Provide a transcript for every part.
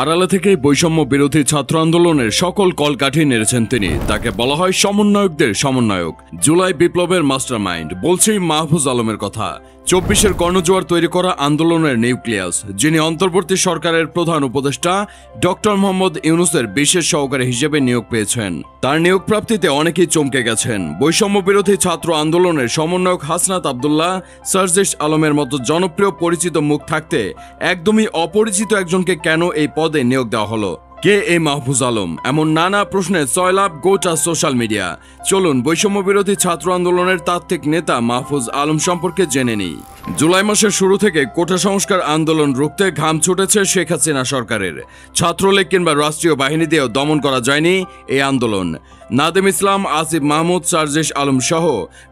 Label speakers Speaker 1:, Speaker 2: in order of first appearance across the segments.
Speaker 1: আড়ালে থেকে বৈষম্য বিরোধী ছাত্র আন্দোলনের সকল কলকাঠি নেড়েছেন তিনি। তাকে বলা হয় সমন্বয়কদের সমন্বয়ক, জুলাই বিপ্লবের মাস্টারমাইন্ড। বলছি মাহফুজ আলমের কথা, ২৪-এর গণজোয়ার তৈরি করা আন্দোলনের নিউক্লিয়াস, যিনি অন্তর্বর্তী সরকারের প্রধান উপদেষ্টা ডক্টর মোহাম্মদ ইউনূসের বিশেষ সহকারী হিসেবে নিয়োগ পেয়েছেন। তার নিয়োগ প্রাপ্তিতে অনেকেই চমকে গেছেন। বৈষম্য বিরোধী ছাত্র আন্দোলনের সমন্বয়ক হাসনাত আবদুল্লাহ, সার্জিস আলমের মতো জনপ্রিয় পরিচিত মুখ থাকতে একদমই অপরিচিত একজনকে কেন এই পদে নিয়োগ দেওয়া হলো? কে এই মাহফুজ আলম? এমন নানা প্রশ্নে সয়লাব গোটা সোশ্যাল মিডিয়া। চলুন বৈষম্য বিরোধী ছাত্র আন্দোলনের তাত্ত্বিক নেতা মাহফুজ আলম সম্পর্কে জেনে নিই। জুলাই মাসের শুরু থেকে কোটা সংস্কার আন্দোলন রুখতে ঘাম ছুটেছে শেখ হাসিনা সরকারের। ছাত্রলীগ কিংবা রাষ্ট্রীয় বাহিনী দিয়েও দমন করা যায়নি এই আন্দোলন। নাদিম ইসলাম, আসিফ মাহমুদ, সার্জিস আলম সহ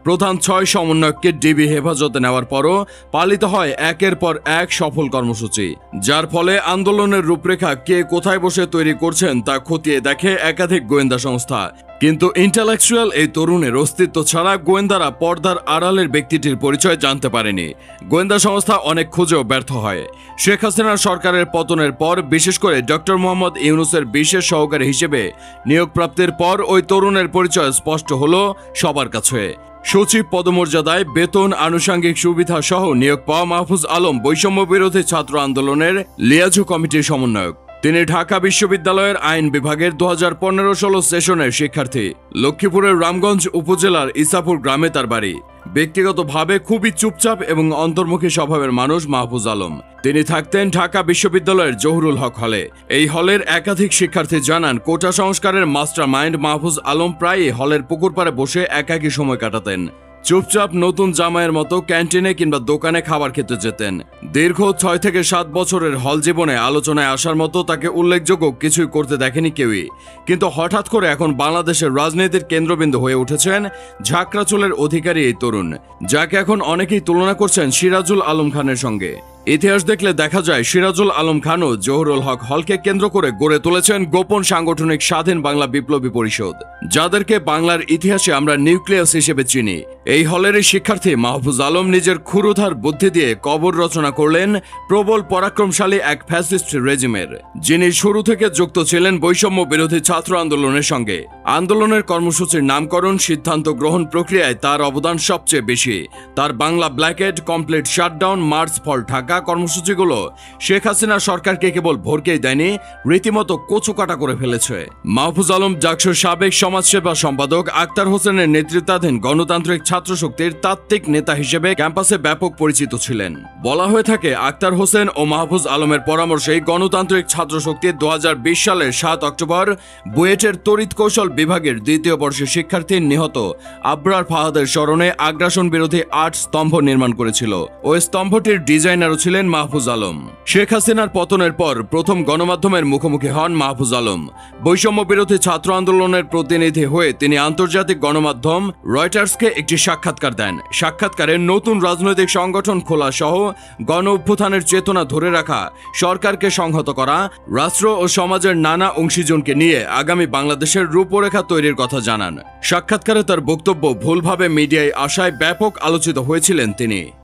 Speaker 1: প্রধান ৬ সমন্বয়ককে ডিবি হেফাজতে নেওয়ার পরও পালিত হয় একের পর এক সফল কর্মসূচি, যার ফলে আন্দোলনের রূপরেখা কে কোথায় বসে তৈরি করছেন তা খতিয়ে দেখে একাধিক গোয়েন্দা সংস্থা। কিন্তু ইন্টালেকচুয়াল এই তরুণের অস্তিত্ব ছাড়া গোয়েন্দারা পর্দার আড়ালের ব্যক্তিটির পরিচয় জানতে পারেনি। গোয়েন্দা সংস্থা অনেক খুঁজেও ব্যর্থ হয়। শেখ হাসিনার সরকারের পতনের পর, বিশেষ করে ডক্টর মোহাম্মদ ইউনূসের বিশেষ সহকারী হিসেবে নিয়োগ প্রাপ্তির পর ওই তরুণের পরিচয় স্পষ্ট হলো সবার কাছে। সচিব পদমর্যাদায়, বেতন, আনুষঙ্গিক সুবিধা সহ নিয়োগ পাওয়া মাহফুজ আলম বৈষম্য বিরোধী ছাত্র আন্দোলনের লিয়াজো কমিটির সমন্বয়ক। তিনি ঢাকা বিশ্ববিদ্যালয়ের আইন বিভাগের ২০১৫-১৬ সেশনের শিক্ষার্থী। লক্ষ্মীপুরের রামগঞ্জ উপজেলার ইসাপুর গ্রামে তার বাড়ি। ব্যক্তিগতভাবে খুবই চুপচাপ এবং অন্তর্মুখী স্বভাবের মানুষ মাহফুজ আলম। তিনি থাকতেন ঢাকা বিশ্ববিদ্যালয়ের জহুরুল হক হলে। এই হলের একাধিক শিক্ষার্থী জানান, কোটা সংস্কারের মাস্টার মাইন্ড মাহফুজ আলম প্রায়ই হলের পুকুর পাড়ে বসে একাকী সময় কাটাতেন। চুপচাপ নতুন জামাইয়ের মতো ক্যান্টিনে কিংবা দোকানে খাবার খেতে যেতেন। দীর্ঘ ৬ থেকে ৭ বছরের হল জীবনে আলোচনায় আসার মতো তাকে উল্লেখযোগ্য কিছুই করতে দেখেনি কেউই। কিন্তু হঠাৎ করে এখন বাংলাদেশের রাজনীতির কেন্দ্রবিন্দু হয়ে উঠেছেন ঝাঁকড়া চুলের অধিকারী এই তরুণ, যাকে এখন অনেকেই তুলনা করছেন সিরাজুল আলম খানের সঙ্গে। ইতিহাস দেখলে দেখা যায়, সিরাজুল আলম খানও জহুরুল হক হলকে কেন্দ্র করে গড়ে তুলেছেন গোপন সাংগঠনিক স্বাধীন বাংলা বিপ্লবী পরিষদ, যাদেরকে বাংলার ইতিহাসে আমরা নিউক্লিয়াস হিসেবে চিনি। এই হলেরই শিক্ষার্থী মাহফুজ আলম নিজের ক্ষুরধার বুদ্ধি দিয়ে কবর রচনা করলেন প্রবল পরাক্রমশালী এক ফ্যাসিস্ট রেজিমের, যিনি শুরু থেকে যুক্ত ছিলেন বৈষম্য বিরোধী ছাত্র আন্দোলনের সঙ্গে। আন্দোলনের কর্মসূচির নামকরণ, সিদ্ধান্ত গ্রহণ প্রক্রিয়ায় তার অবদান সবচেয়ে বেশি। তার Bangla blockade, complete shutdown, march for Dhaka কর্মসূচিগুলো শেখ হাসিনা সরকারকে কেবল ভরকেই দেয়নি, রীতিমতো কচুকাটা করে ফেলেছে। মাহফুজ আলম জাকসুর সাবেক সমাজসেবা সম্পাদক আক্তার হোসেনের নেতৃত্বাধীন গণতান্ত্রিক ছাত্র শক্তির তাত্ত্বিক নেতা হিসেবে ক্যাম্পাসে ব্যাপক পরিচিত ছিলেন। বলা হয়ে থাকে, আক্তার হোসেন ও মাহফুজ আলমের পরামর্শেই গণতান্ত্রিক ছাত্র শক্তির ২০২০ সালের ৭ অক্টোবর বুয়েটের তড়িৎ কৌশল বিভাগের ২য় বর্ষের শিক্ষার্থী নিহত আবরার ফাহাদের স্মরণে আগ্রাসন বিরোধী ৮ স্তম্ভ নির্মাণ করেছিল। ওই স্তম্ভটির ডিজাইনারও ছিলেন মাহফুজ আলম। শেখ হাসিনার পতনের পর প্রথম গণমাধ্যমের মুখোমুখি হন মাহফুজ আলম। বৈষম্য বিরোধী ছাত্র আন্দোলনের প্রতিনিধি হয়ে তিনি আন্তর্জাতিক গণমাধ্যম রয়টার্সকে একটি সাক্ষাৎকার দেন। সাক্ষাৎকারে নতুন রাজনৈতিক সংগঠন খোলা সহ গণ অভ্যুত্থানের চেতনা ধরে রাখা, সরকারকে সংহত করা, রাষ্ট্র ও সমাজের নানা অংশীজনকে নিয়ে আগামী বাংলাদেশের রূপরেখা তৈরির কথা জানান। সাক্ষাৎকারে তার বক্তব্য ভুলভাবে মিডিয়ায় আসায় ব্যাপক আলোচিত হয়েছিলেন তিনি।